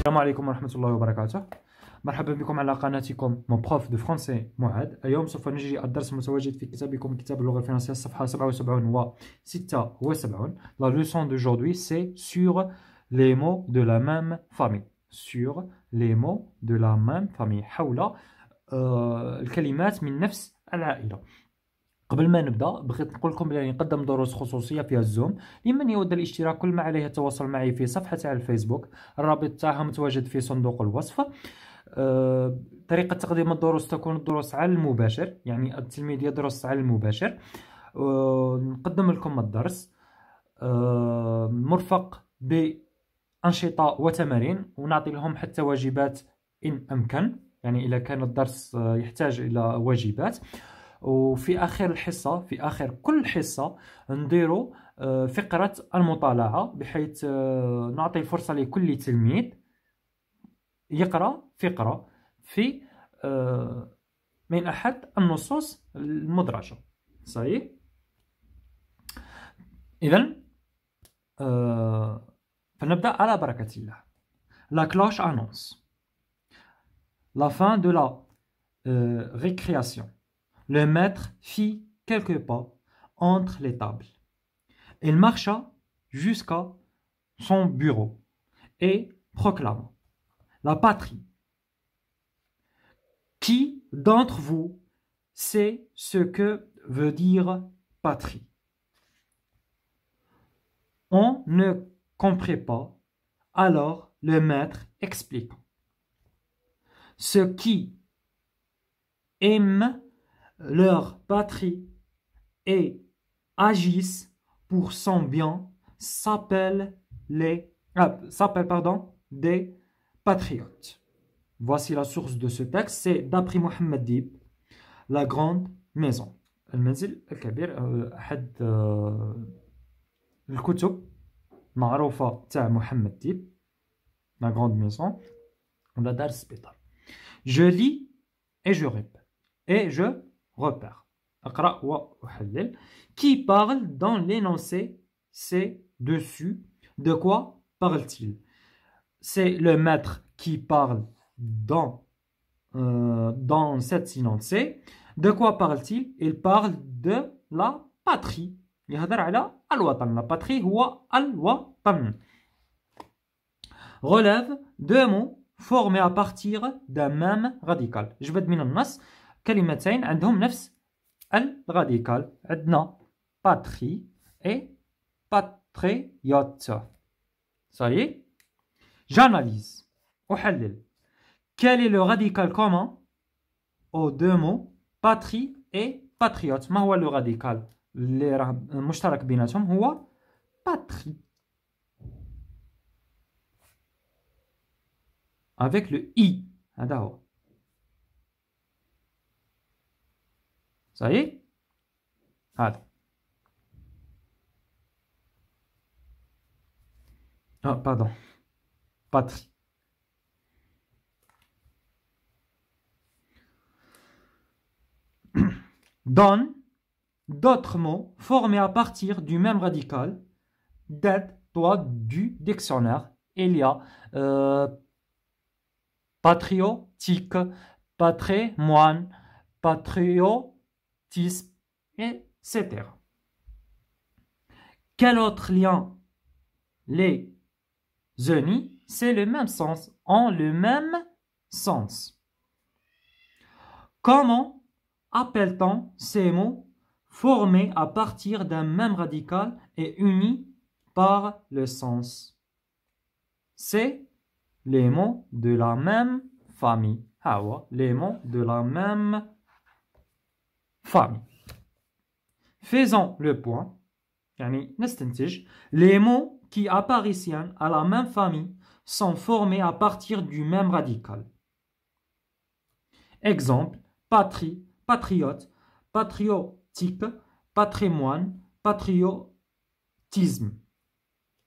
السلام عليكم ورحمة الله وبركاته. مرحبا بكم على قناتكم مون بروف دو فرونسي معاد. اليوم سوف نجري الدرس المتواجد في كتابكم كتاب اللغة الفرنسية الصفحة 77 و 76. La leçon d'aujourd'hui c'est sur les mots de la même famille. Sur les mots de la même famille. حول الكلمات من نفس العائلة. قبل ما نبدا بغيت نقول لكم بلي نقدم دروس خصوصيه فيها الزوم. لمن يود الاشتراك كل ما عليه التواصل معي في صفحتي على الفيسبوك، الرابط تاعها متواجد في صندوق الوصف. طريقه تقديم الدروس تكون الدروس على المباشر، يعني التلميذ يدرس على المباشر. نقدم لكم الدرس مرفق بأنشطة وتمارين، ونعطي لهم حتى واجبات إن أمكن، يعني إذا كان الدرس يحتاج إلى واجبات. وفي آخر الحصة، في آخر كل حصة نديروا فقرة المطالعة، بحيث نعطي فرصة لكل تلميذ يقرأ فقرة في من أحد النصوص المدرجة. صحيح؟ إذن فنبدأ على بركة الله. La cloche annonce la fin de la récréation. Le maître fit quelques pas entre les tables. Il marcha jusqu'à son bureau et proclama: La patrie. Qui d'entre vous sait ce que veut dire patrie? On ne comprit pas, alors le maître expliqua: Ceux qui aiment leur patrie et agissent pour son bien s'appellent des patriotes. Voici la source de ce texte, c'est d'après Mohammed Dib, La Grande Maison. المنزل الكبير أحد الكتب معروفة تاع محمد ديب، La Grande Maison ولا دار السبيطار. Je lis et je répète et je repère. أقرأ وأحلل. Qui parle dans l'énoncé c'est dessus. De quoi parle-t-il? C'est le maître qui parle dans cet énoncé. De quoi parle-t-il? Il parle de la patrie. يهضر على الوطن. La patrie هو الوطن. Relève deux mots formés à partir d'un même radical. جبد من النص كلمتين عندهم نفس الراديكال. عندنا patrie et patriote. Ça y est. J'analyse. أحلل. Quel est le radical commun aux deux mots patrie et patriote? ما هو le radical اللي راه مشترك بيناتهم؟ هو patrie. Avec le i. هذا هو. Ça y est. هذا. Ah, pardon. Patrie. Donne d'autres mots formés à partir du même radical. Aide-toi du dictionnaire. Il y a patriotique, patrimoine, patriotisme, etc. Quel autre lien les unis? C'est le même sens, ont le même sens. Comment appelle-t-on ces mots formés à partir d'un même radical et unis par le sens? C'est les mots de la même famille. Les mots de la même famille. Faisons le point. يعني نستنتج. Les mots qui appartiennent à la même famille sont formés à partir du même radical. Exemple: patrie, patriote, patriotique, patrimoine, patriotisme,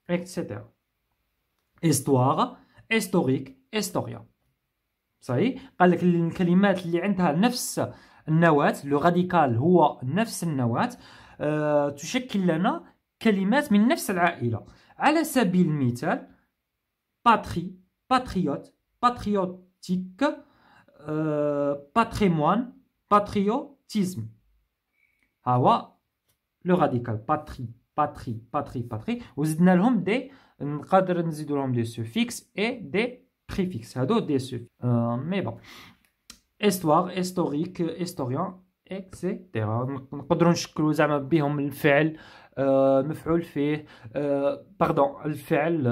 etc. Histoire, historique, historien. صحيح؟ قال لك الكلمات اللي عندها نفس النواة، لو راديكال هو نفس النواة، تشكل لنا كلمات من نفس العائلة. على سبيل المثال patrie patriote, patriotique, patrimoine, patriotisme. هو le radical patrie. وزدنا لهم دي نقدر نزيدو لهم دي suffixes et des préfixes. هادو دي suffixes. Mais bon. Histoire, historique, historien, etc. نقدروا نشكلوا زعما بهم الفعل مفعول فيه باردون الفعل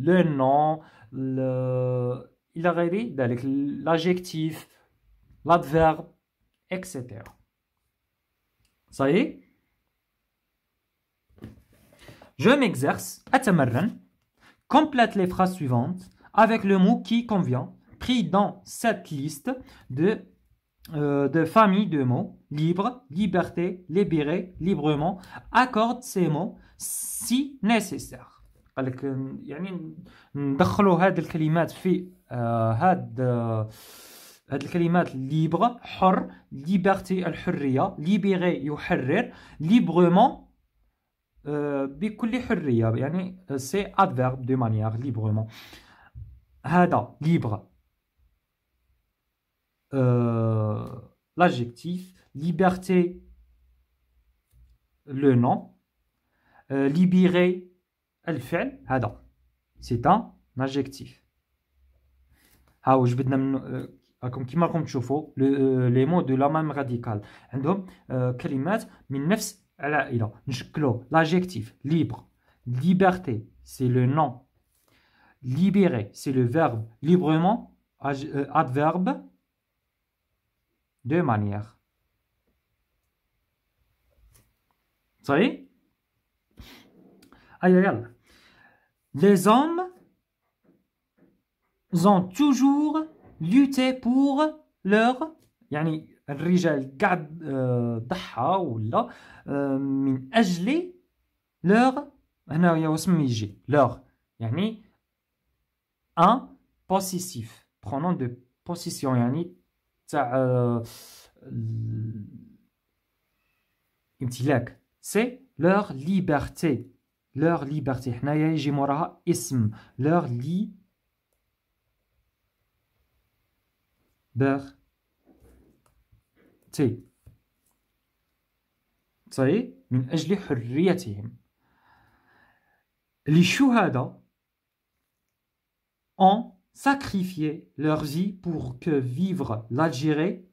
لو نون الى غير ذلك l'adjectif l'adverbe etc. Ça y est. Je m'exerce أتمرن. Complète les phrases suivantes avec le mot qui convient pris dans cette liste de familles de mots. Libre, liberté, libéré, librement. Accorde ces mots si nécessaire. قال لك يعني ندخلوا هاد الكلمات في هاد الكلمات libre حر, liberté الحرية, libéré يحرر, librement بكل حرية يعني c'est adverbe de manière librement. هذا libre l'adjectif, liberté le nom, libérer الفعل هذا c'est un adjectif. هاوش بدنا من راكم كيما راكم تشوفوا لي مو دو لا ميم راديكال عندهم كلمات من نفس العائله نشكلوا l'adjectif libre, liberté c'est le nom, libérer c'est le verbe, librement adverbe de manière. Ça y est. Allez, regarde. Les hommes ont toujours lutté pour leur يعني الرجال قاعد ضحى ولا من أجل leur هنا يا اسم يجي leur يعني un possessif pronom de possession يعني تاع امتلاك c'est leur liberté حنايا يجي موراها اسم leur liberté صحيح من أجل حريتهم. les shuhada ont sacrifié leur vie pour que vivre l'Algérie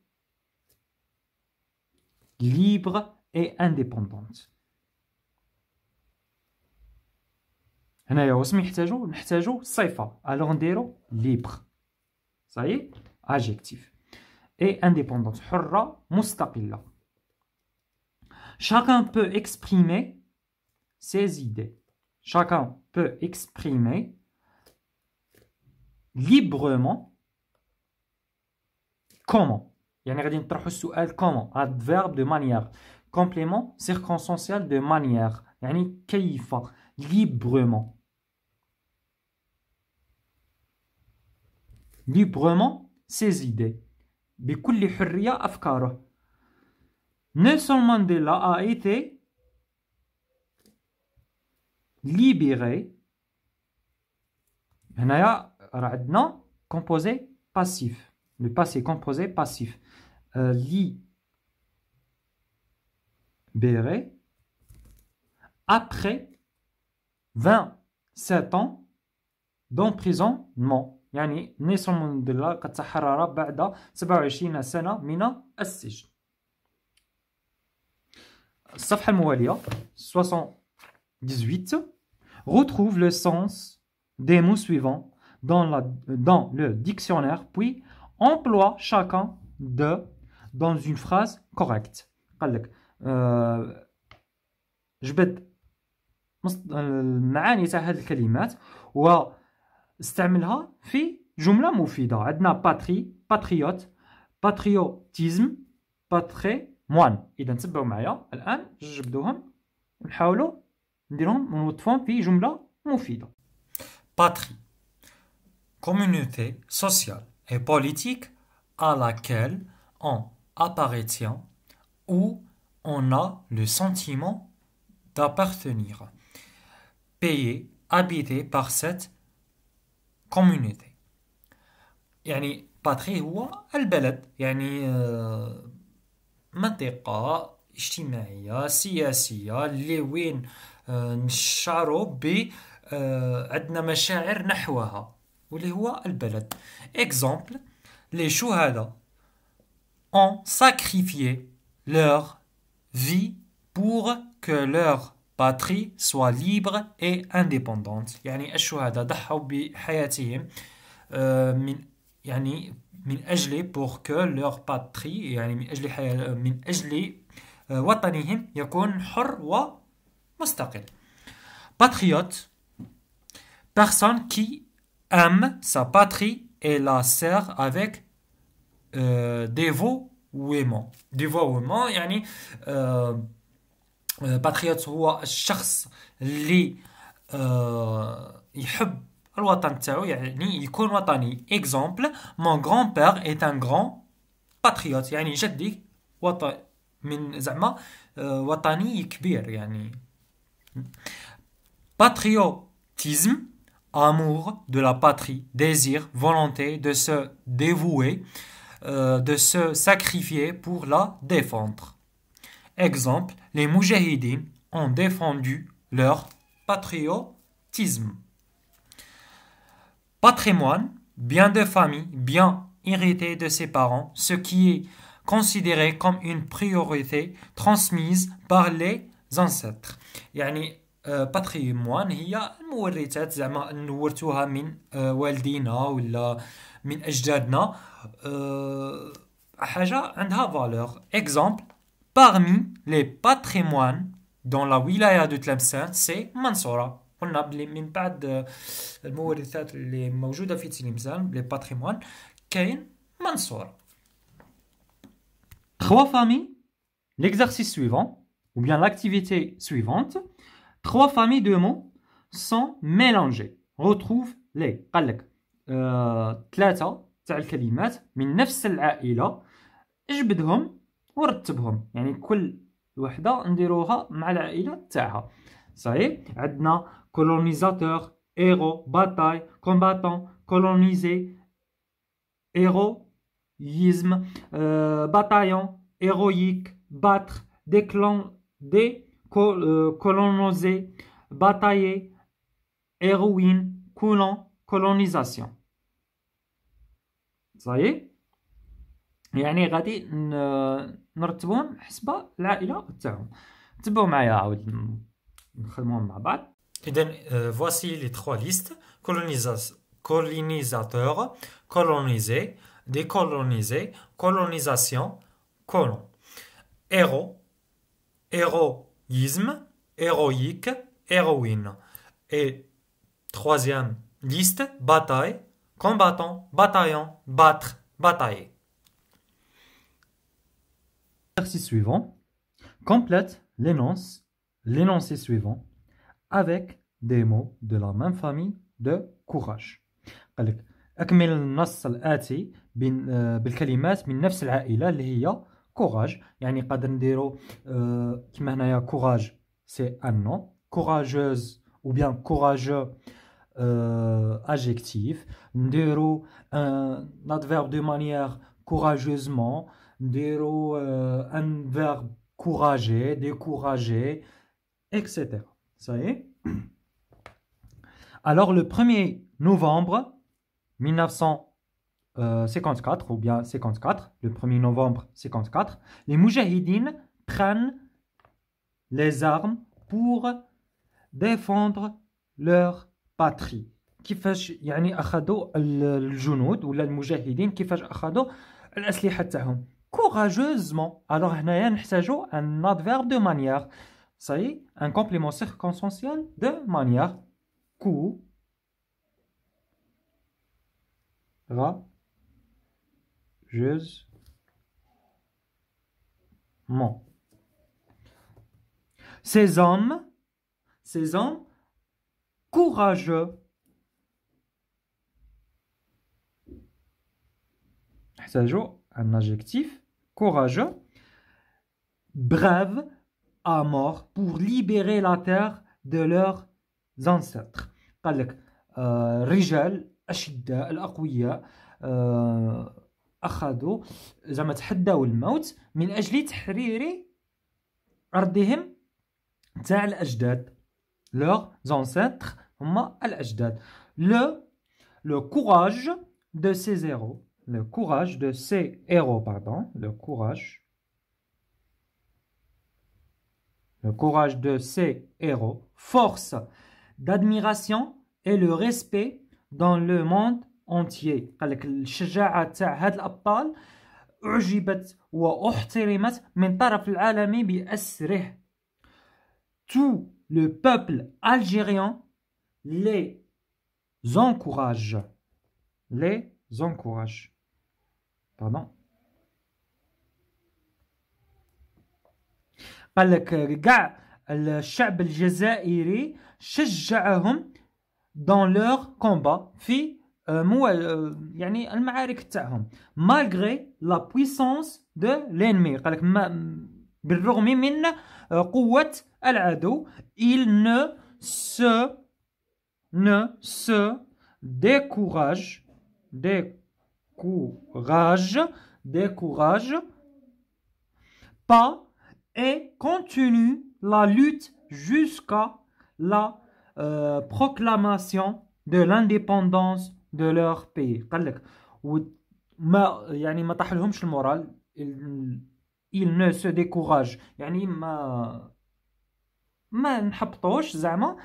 libre et indépendante. هنايا واسم نحتاجو صفة alors نديرو libre ça y est adjectif et indépendante حرة مستقلة. Chacun peut exprimer ses idées. Chacun peut exprimer librement. Comment يعني غادي نطرحوا السؤال comment adverbe de manière complément circonstanciel de manière يعني كيف librement ses idées بكل حرية أفكاره. Nelson Mandela a été libéré. هنايا راه عندنا composé passif. Le passé composé passif. Libéré après 27 ans d'emprisonnement. يعني نيلسون مانديلا قد تحرر بعد 27 سنة من السجن. الصفحة الموالية 78 retrouve le sens des mots suivants dans le dictionnaire puis emploie chacun d'eux dans une phrase correcte. قال لك جبد المعاني تاع هذه الكلمات واستعملها في جملة مفيدة. عندنا باتري باتريوت باتريوتيزم باتريموان. إذا تبعوا معايا الآن جبدوهم ونحاولوا نديرهم ونوظفوهم في جملة مفيدة. Patrie, communauté sociale et politique à laquelle on appartient ou on a le sentiment d'appartenir. Pays habité par cette communauté. يعني باتري هو البلد، يعني منطقة اجتماعية سياسية اللي وين نشعروا ب عندنا مشاعر نحوها، واللي هو البلد. exemple les شهداء ont sacrifié leur vie pour que leur patrie soit libre et indépendante. يعني الشهداء ضحوا بحياتهم من يعني من أجل pour que leur patrie، يعني من أجل وطنهم يكون حر ومستقل. Patriote, personne qui aime sa patrie et la sert avec dévouement. dévouement يعني باتريوت هو الشخص اللي يحب الوطن تاعو، يعني يكون وطني. exemple mon grand-père est un grand patriote، يعني جدي من زعما وطني كبير يعني. patriotisme amour de la patrie, désir, volonté de se dévouer, de se sacrifier pour la défendre. Exemple, les moujahidines ont défendu leur patriotisme. Patrimoine, bien de famille, bien hérité de ses parents, ce qui est considéré comme une priorité transmise par les ancêtres. يعني patrimoine هي المورثات زعما نورثوها من والدينا ولا من أجدادنا، حاجة عندها valeur. Exemple, parmi les patrimoines dans la wilaya de Tlemcen c'est منصورة. قلنا بلي من بعد المورثات اللي موجودة في تلمسان les patrimoines كاين منصورة. Trois familles, l'exercice suivant ou bien l'activité suivante. Trois familles de mots sont mélangées. Retrouve les. قال لك ثلاثة تاع الكلمات من نفس العائلة، اجبدهم ورتبهم، يعني كل وحدة نديروها مع العائلة تاعها. صحيح. عندنا colonisateur, héros, bataille, combattant, colonisé, héroïsme, bataillon, héroïque, battre, coloniser, batailler, héroïne, colon, colonisation. صحيح. يعني غادي نرتبهم حسب العائلة تاعهم. تبعوا معايا عاود نخدموهم مع بعض. إذن voici les trois listes. colonisateur, colonisé, décolonisé, colonisation, colon. Héros, héroïsme, héroïque, héroïne. Et troisième liste, bataille, combattant, bataillon, battre, batailler. Exercice suivant. Complète l'énoncé suivant avec des mots de la même famille de courage. قال لك أكمل النص الآتي بالكلمات من نفس العائلة اللي هي courage. يعني قادر نديرو كما هنايا courage c'est un nom, courageuse ou bien courageux adjectif. نديرو un adverbe de manière courageusement. نديرو un verbe courager, décourager, etc. Ça y est. Alors le 1er novembre 1954 ou bien 54, le 1er novembre 54, les moujahidines prennent les armes pour défendre leur patrie. كيفاش يعني أخذوا الجنود ولا المجاهدين كيفاش أخذوا الأسلحة تاعهم courageusement. Alors هنايا نحتاجو un adverbe de manière. Ça y est, un complément circonstanciel de manière. Courageusement. Ces hommes courageux. نحتاجو un adjectif courageux. Brave à mort pour libérer la terre de leurs ancêtres. قال لك رجال الأشداء الأقوياء أخذوا زعما تحداو الموت من أجل تحرير أرضهم تاع الأجداد. leurs ancêtres هما الأجداد. le courage de ces héros, le courage de ces héros, pardon, le courage de ces héros, force d'admiration et le respect dans le monde entier. قال لك الشجاعة تاع هاد الأبطال أعجبت وأحترمت من طرف العالم بأسره. Tout le peuple algérien les encourage. Pardon. قال لك كاع الشعب الجزائري شجعهم dans leur combat في يعني المعارك تاعهم malgré la puissance de l'ennemi. قال لك بالرغم من قوة العدو il ne se décourage pas et continue la lutte jusqu'à la proclamation de l'indépendance de leur pays. قال لك ما يعني ما طاحلهمش المورال. il ne se décourage يعني ما نحبطوش زعما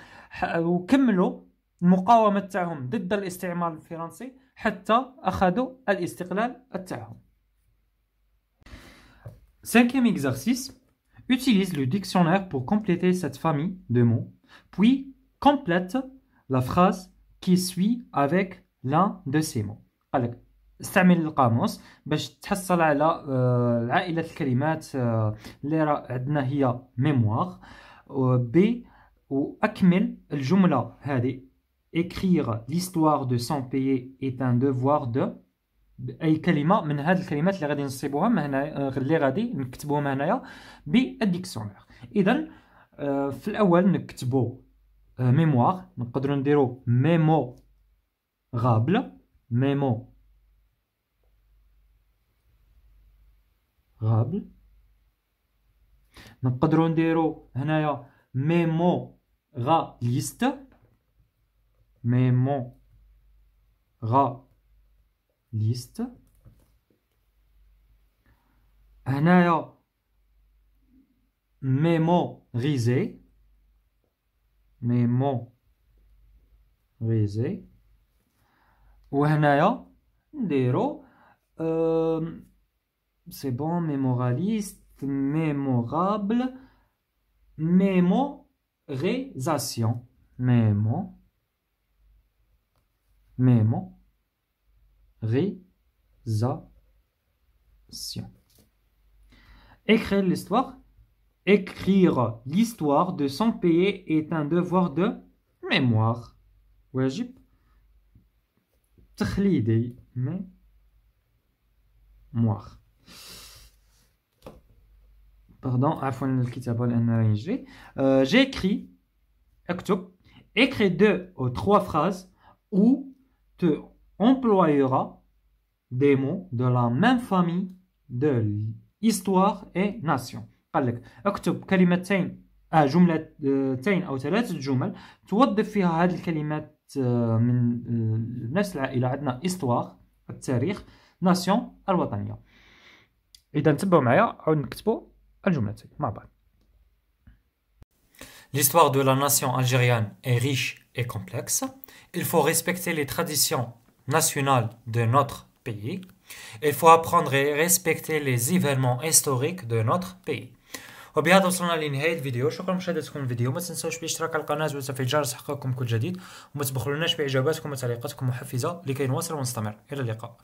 وكملوا المقاومة تاعهم ضد الاستعمار الفرنسي حتى أخذوا الاستقلال تاعهم. Cinquième exercice. Utilise le dictionnaire pour compléter cette famille de mots, puis complète la phrase qui suit avec l'un de ces mots. قال لك استعمل القاموس باش تحصل على عائلة الكلمات اللي عندنا هي mémoire. وأكمل الجملة هذه. Écrire l'histoire de son pays est un devoir de أي كلمة من هذه الكلمات اللي غادي نصيبوها هنا اللي غادي نكتبوهم هنايا بالديكسيونير. إذا في الأول نكتبو ميموار، نقدروا نديرو ميموغابل، نقدروا نديرو هنايا ميموغاليست، هنايا ميموريزي، وهنايا نديرو سي بون ميموراليست، ميمورابل، ميموريزاسيون، mémorisation. Écrire l'histoire. Écrire l'histoire de son pays est un devoir de mémoire. واجب تخليدي mémoire. Pardon, عفوا الكتابة لأن راه يجري. J'ai écrit اكتب. Écris 2 ou 3 phrases où tu employeras des mots de la même famille de histoire et nation. قال لك اكتب كلمتين جملتين أو 3 جمل توظف فيها هذه الكلمات من نفس العائلة. عندنا histoire التاريخ، nation الوطنية. إذا تبعوا معايا عاود نكتبوا الجملتين مع بعض. L'histoire de la nation algérienne est riche et complexe. Il faut respecter les traditions nationales de notre pays. Il faut apprendre et respecter les événements historiques de notre pays. وبهذا وصلنا لنهاية الفيديو. شكرا لمشاهدتكم الفيديو. ما تنسوش بالاشتراك على القناة وتفعيل الجرس ليصلكم كل جديد، وما تبخلوناش بإعجاباتكم وتعليقاتكم محفزة لكي نواصل ونستمر. إلى اللقاء.